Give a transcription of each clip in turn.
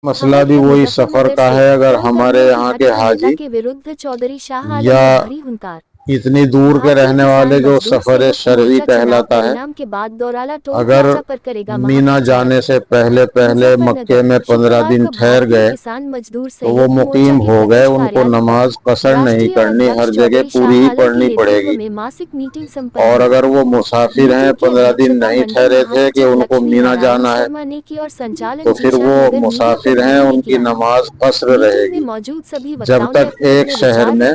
مسئلہ بھی وہی سفر کا ہے۔ اگر ہمارے یہاں کے حاجی یا اتنی دور کے رہنے والے جو سفر شرعی کہلاتا ہے، اگر مینا جانے سے پہلے مکے میں 15 دن ٹھہر گئے تو وہ مقیم ہو گئے، ان کو نماز قصر نہیں کرنی، ہر جگہ پوری ہی پڑھنی پڑے گی۔ اور اگر وہ مسافر ہیں، 15 دن نہیں ٹھہرے تھے کہ ان کو مینا جانا ہے، تو پھر وہ مسافر ہیں، ان کی نماز قصر رہے گی جب تک ایک شہر میں،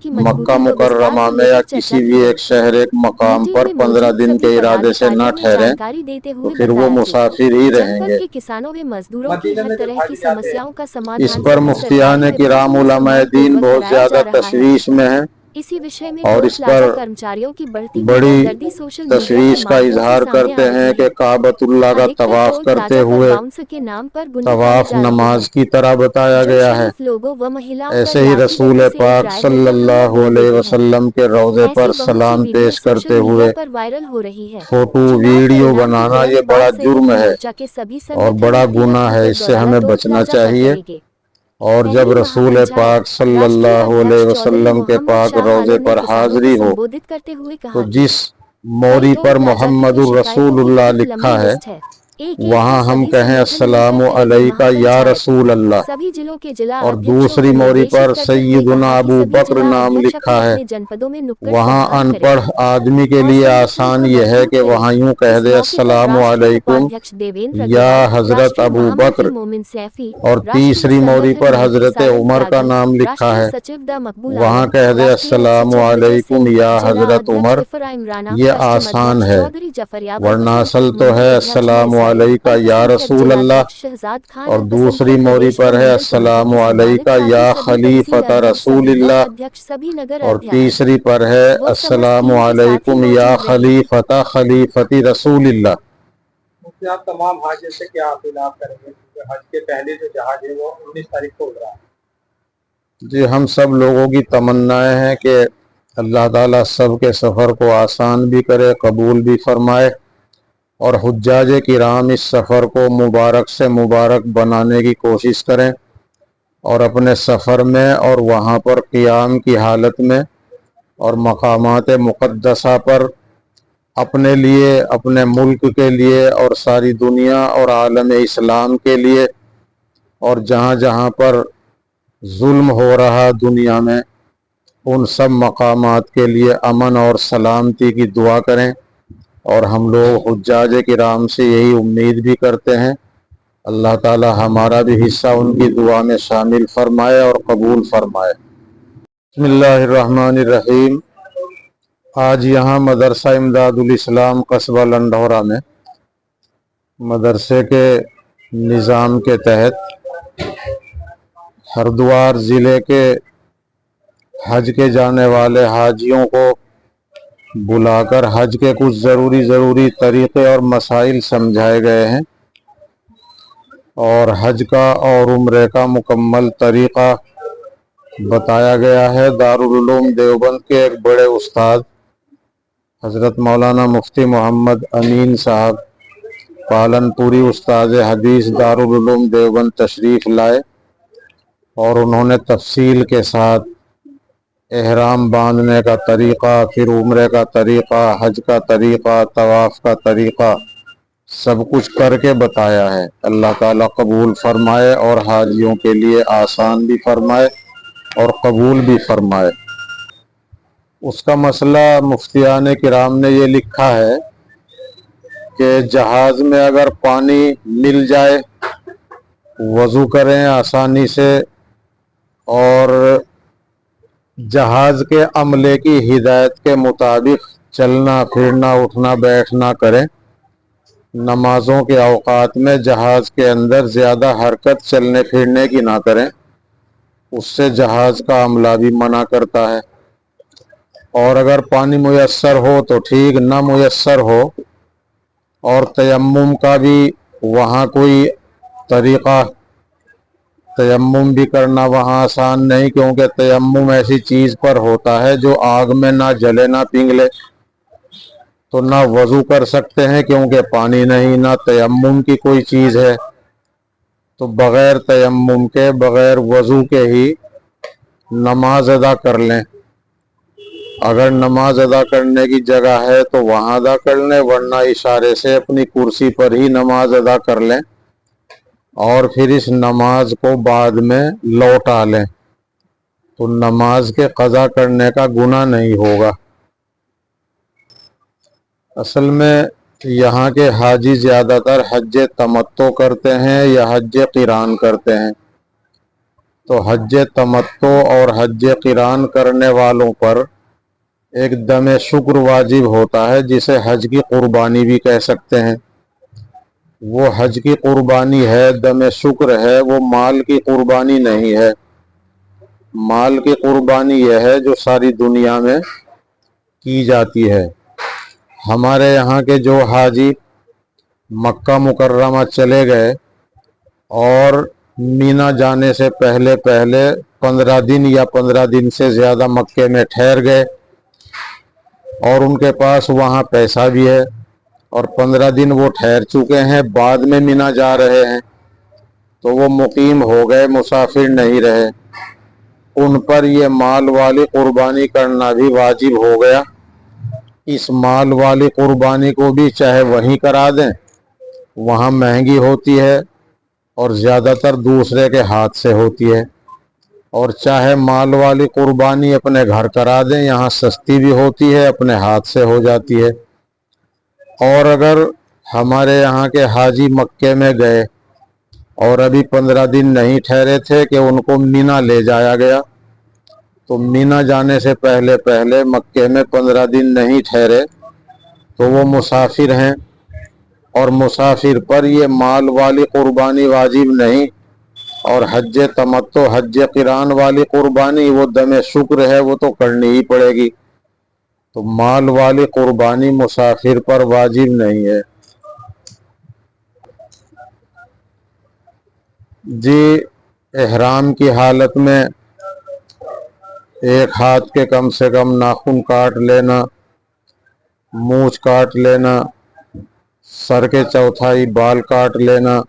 مکہ مکرمہ میں یا کسی بھی ایک شہر ایک مقام پر 15 دن کے ارادے سے نہ ٹھہریں تو پھر وہ مسافر ہی رہیں گے۔ اس پر مفتیان کرام علماء دین بہت زیادہ تشویش میں ہیں اور اس پر بڑی تشویش کا اظہار کرتے ہیں کہ کعبۃ اللہ کا طواف کرتے ہوئے طواف نماز کی طرح بتایا گیا ہے۔ ایسے ہی رسول پاک صلی اللہ علیہ وسلم کے روضے پر سلام پیش کرتے ہوئے فوٹو ویڈیو بنانا یہ بڑا جرم ہے اور بڑا گناہ ہے، اس سے ہمیں بچنا چاہیے۔ اور جب رسول پاک صلی اللہ علیہ وسلم کے پاک روضے پر حاضری ہو تو جس موری پر محمد الرسول اللہ لکھا ہے وہاں ہم کہیں السلام علیکہ یا رسول اللہ، اور دوسری موری پر سیدنا ابو بکر نام لکھا ہے، وہاں ان پڑھ آدمی کے لیے آسان یہ ہے کہ وہاں یوں کہہ دے السلام علیکم یا حضرت ابو بکر، اور تیسری موری پر حضرت عمر کا نام لکھا ہے، وہاں کہہ دے السلام علیکم یا حضرت عمر۔ یہ آسان ہے، ورنہ اصل تو ہے السلام علیکہ یا رسول اللہ، اور دوسری موری پر ہے السلام علیکہ یا خلیفۃ رسول اللہ، اور تیسری پر ہے السلام علیکم یا خلیفۃ رسول اللہ۔ آپ تمام حاجی سے کیا اپیل آپ کریں گے کیونکہ حج کے پہلے جو جہاز ہے وہ 19 تاریخ کو اڑ رہا ہے؟ جی، ہم سب لوگوں کی تمنائیں ہیں کہ اللہ تعالیٰ سب کے سفر کو آسان بھی کرے، قبول بھی فرمائے، اور حجاج کرام اس سفر کو مبارک سے مبارک بنانے کی کوشش کریں، اور اپنے سفر میں اور وہاں پر قیام کی حالت میں اور مقامات مقدسہ پر اپنے لیے، اپنے ملک کے لیے اور ساری دنیا اور عالم اسلام کے لیے، اور جہاں جہاں پر ظلم ہو رہا دنیا میں ان سب مقامات کے لیے امن اور سلامتی کی دعا کریں۔ اور ہم لوگ حجاج کرام سے یہی امید بھی کرتے ہیں اللہ تعالی ہمارا بھی حصہ ان کی دعا میں شامل فرمائے اور قبول فرمائے۔ بسم اللہ الرحمن الرحیم۔ آج یہاں مدرسہ امداد الاسلام قصبہ لنڈھورا میں مدرسے کے نظام کے تحت ہردوار ضلع کے حج کے جانے والے حاجیوں کو بلا کر حج کے کچھ ضروری طریقے اور مسائل سمجھائے گئے ہیں، اور حج کا اور عمرے کا مکمل طریقہ بتایا گیا ہے۔ دارالعلوم دیوبند کے ایک بڑے استاد حضرت مولانا مفتی محمد امین صاحب پالن پوری استاد حدیث دارالعلوم دیوبند تشریف لائے، اور انہوں نے تفصیل کے ساتھ احرام باندھنے کا طریقہ، پھر عمرے کا طریقہ، حج کا طریقہ، طواف کا طریقہ سب کچھ کر کے بتایا ہے۔ اللہ تعالیٰ قبول فرمائے اور حاجیوں کے لیے آسان بھی فرمائے اور قبول بھی فرمائے۔ اس کا مسئلہ مفتیان کرام نے یہ لکھا ہے کہ جہاز میں اگر پانی مل جائے وضو کریں آسانی سے، اور جہاز کے عملے کی ہدایت کے مطابق چلنا پھرنا اٹھنا بیٹھنا کریں۔ نمازوں کے اوقات میں جہاز کے اندر زیادہ حرکت چلنے پھرنے کی نہ کریں، اس سے جہاز کا عملہ بھی منع کرتا ہے۔ اور اگر پانی میسر ہو تو ٹھیک، نہ میسر ہو اور تیمم کا بھی وہاں کوئی طریقہ، تیمم بھی کرنا وہاں آسان نہیں، کیونکہ تیمم ایسی چیز پر ہوتا ہے جو آگ میں نہ جلے نہ پنگلے، تو نہ وضو کر سکتے ہیں کیونکہ پانی نہیں، نہ تیمم کی کوئی چیز ہے۔ تو بغیر تیمم کے بغیر وضو کے ہی نماز ادا کر لیں. اگر نماز ادا کرنے کی جگہ ہے تو وہاں ادا کر لیں، ورنہ اشارے سے اپنی کرسی پر ہی نماز ادا کر لیں اور پھر اس نماز کو بعد میں لوٹا لیں تو نماز کے قضا کرنے کا گناہ نہیں ہوگا. اصل میں یہاں کے حاجی زیادہ تر حج تمتع کرتے ہیں یا حج قران کرتے ہیں. تو حج تمتع اور حج قران کرنے والوں پر ایک دم شکر واجب ہوتا ہے، جسے حج کی قربانی بھی کہہ سکتے ہیں. وہ حج کی قربانی ہے، دم شکر ہے، وہ مال کی قربانی نہیں ہے. مال کی قربانی یہ ہے جو ساری دنیا میں کی جاتی ہے. ہمارے یہاں کے جو حاجی مکہ مکرمہ چلے گئے اور مینا جانے سے پہلے 15 دن یا 15 دن سے زیادہ مکے میں ٹھہر گئے اور ان کے پاس وہاں پیسہ بھی ہے اور 15 دن وہ ٹھہر چکے ہیں، بعد میں مینا جا رہے ہیں، تو وہ مقیم ہو گئے، مسافر نہیں رہے. ان پر یہ مال والی قربانی کرنا بھی واجب ہو گیا. اس مال والی قربانی کو بھی چاہے وہیں کرا دیں، وہاں مہنگی ہوتی ہے اور زیادہ تر دوسرے کے ہاتھ سے ہوتی ہے، اور چاہے مال والی قربانی اپنے گھر کرا دیں، یہاں سستی بھی ہوتی ہے، اپنے ہاتھ سے ہو جاتی ہے. اور اگر ہمارے یہاں کے حاجی مکے میں گئے اور ابھی 15 دن نہیں ٹھہرے تھے کہ ان کو مینا لے جایا گیا، تو مینا جانے سے پہلے مکے میں 15 دن نہیں ٹھہرے تو وہ مسافر ہیں، اور مسافر پر یہ مال والی قربانی واجب نہیں. اور حج تمتع حج قران والی قربانی وہ دم شکر ہے، وہ تو کرنی ہی پڑے گی. تو مال والی قربانی مسافر پر واجب نہیں ہے. جی، احرام کی حالت میں ایک ہاتھ کے کم سے کم ناخن کاٹ لینا، مونچھ کاٹ لینا، سر کے چوتھائی بال کاٹ لینا،